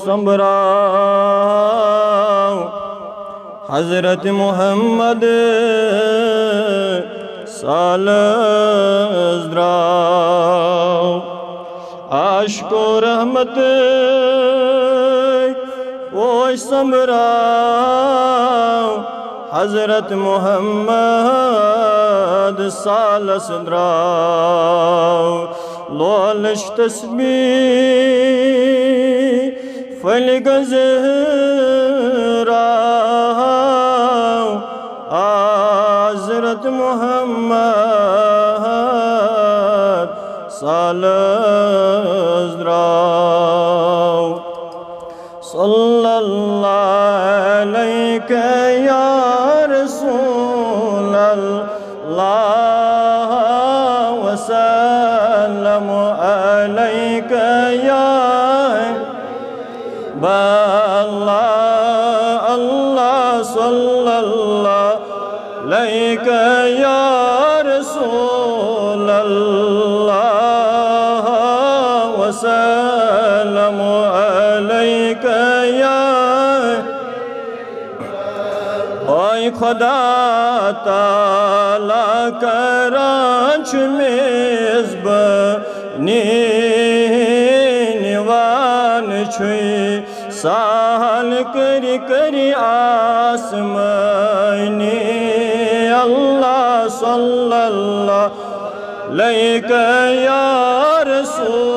संबराव हजरत मोहम्मद सालस द्राव आशको रहमत वो संबराव हजरत मोहम्मद सालस द्राव लोलश तस्बीह फलिग ज़हराव हजरत मोहम्मद सालस द्राव सल्लल्लाहु अलैहि या रसूलल्लाह वसल्लम अलैका या अल्लाह अल्लाह सल्लल्लाहु अलैका या रसूलल्लाह वसल्लम अलैका या ओए खुदा ताला करांच मेज़बानी निवान छुई साल करी करी आसमानी अल्लाह सल्लल्लाहु अलैका या रसूलल्लाह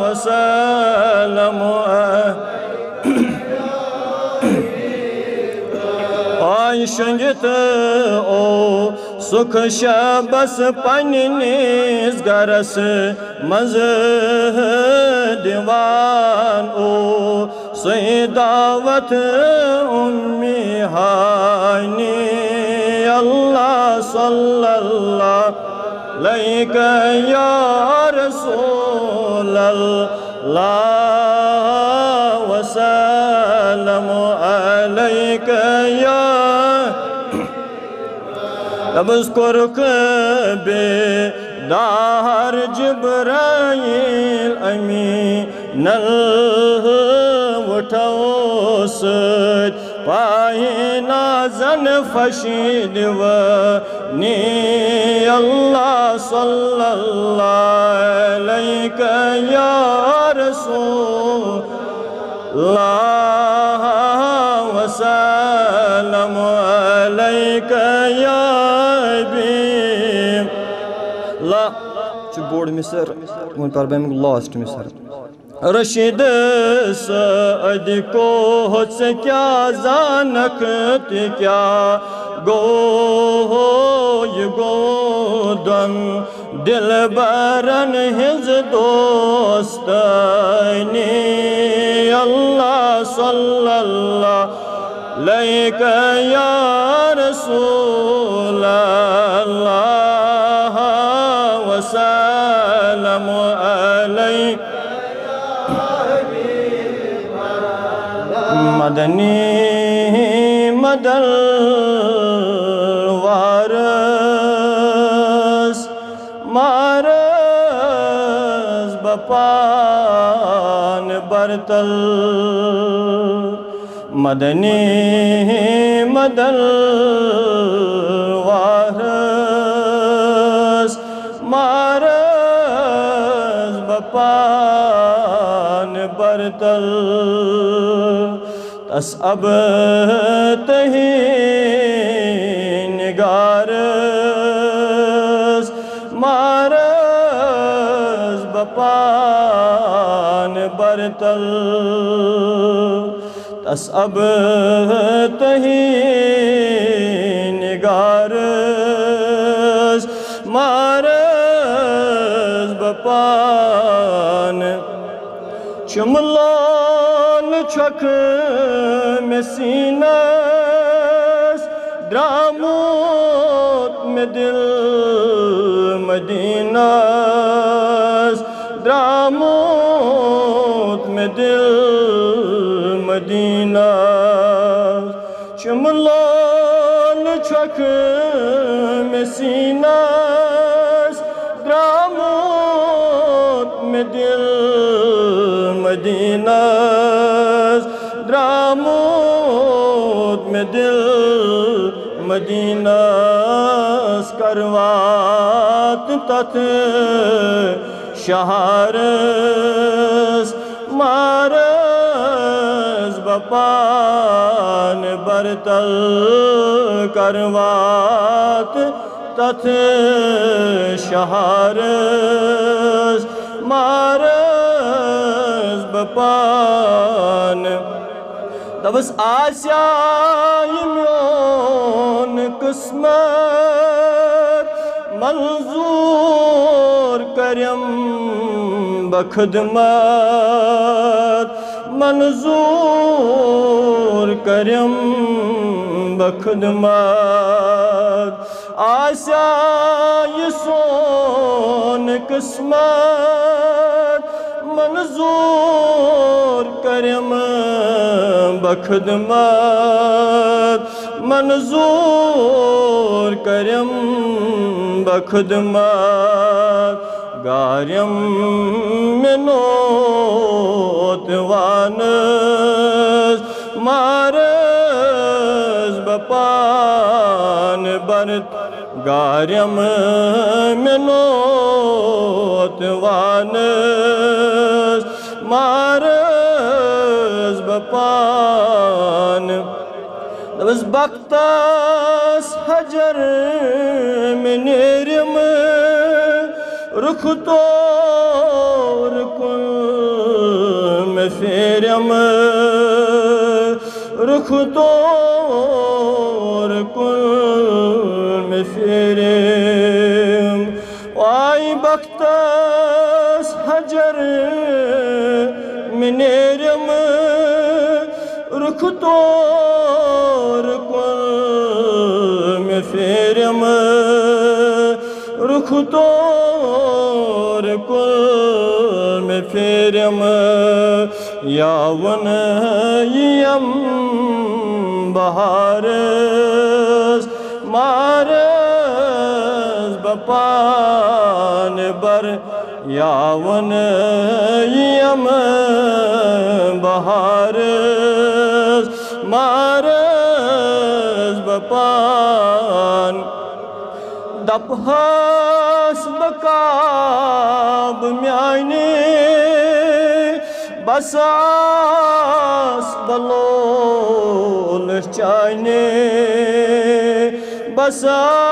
वसल्लम शंजत ओ सुख शबस पन्निस गरस मज दीवान ओ सही दावत उम्मी हानी अल्लाह सल्लल्लाहु अलैका या रसूलल्लाह वसल्लम अलैका या तबस्कुर बेदार जिब्राइल अमीनल उठोस पाए नाज़न फशीद वनी अल्लाह सल्लल्लाहु अलैका या रसूलल्लाह वसल्लम अलैका या बोर्ड मिसर वन पर लास्ट मिसर रशीद सद को से क्या जानक क्या गो दन दिल बरन हिज दोस्तनी अल्लाह सल्लल्लाहु अलैका या रसूलल्लाह वसल्लम मदनी मदल वारस मारस बपान बरतल मदनी मदल वारस मारस बपान बरतल तस अब तही निगारस मारस बपान बरतल तस अब तही निगारस मारस बपान चुमलाल छख में सीनस द्रामोत में दिल मदीनास द्रामोत में दिल मदीना चुमलाल छख में सीनस द्रामोत में दिल मदीनास द्रामोद में दिल मदीनास करवात तथ शहरस मारस बपान बरतल करवात तथ शहरस मारस बपान दबस आस्या यम्योन किस्मत मंजूर करम बखदमत मंजूर करम बखदमत आस्या ये सोन किस्मत मंजूर करम बखदमत मंजूर करम बखदमत गार्यम मिनोत वानस मारस बपान बरत गार्यम मिनोत वानस मारस बपान दबस बख्तस हजर मिनेरम रुख तोर कुल में फेरम रुख तोर कुल में फेरम आई बख्तस हजर मिनेरम रुख तोर कुल में फेरम रुख तोर कुल में फेरम यावन यम बहारस मारस बपान बर यावन यम बहारस मारस बपान दपहस बकाब म्याने बसास बलोल चाने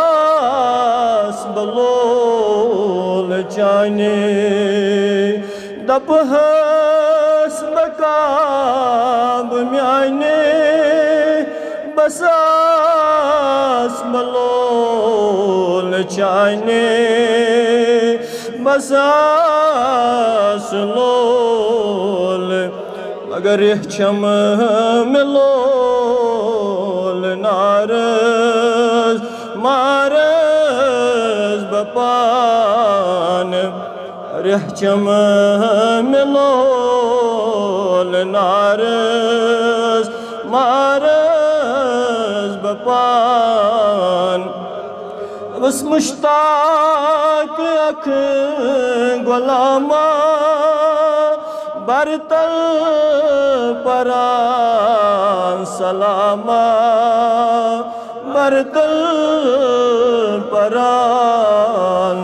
बसास बलोल चाने दपहस बकाब म्याने बसास बलोल चाने बसास लोल अगर चम मिलोल नारस मारस बपान रहचम मिलोल नारस मारस बपान बस मुश्ताक अख गुलामा बरतल परान सलामा बरतल परान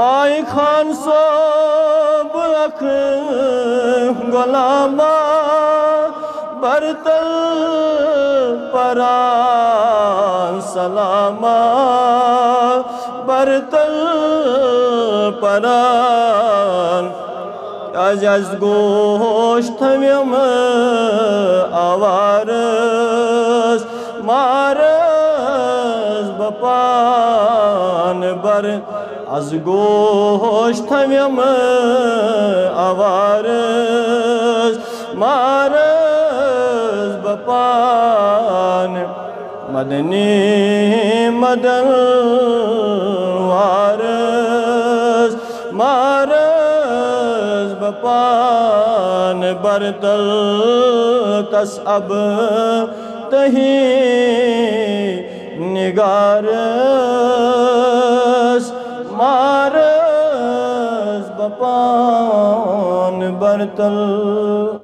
आई खान सोब अख गुलामा बरतल परान सलामा बरतल परान आज गोश्त थम्यम आवारस मारस बपान बर आज गोश्त थम्यम आवारस मारस बपान मदनी मदन वारस मारस बपान बरतल तस अब तही निगारस मारस बपान बर बरतल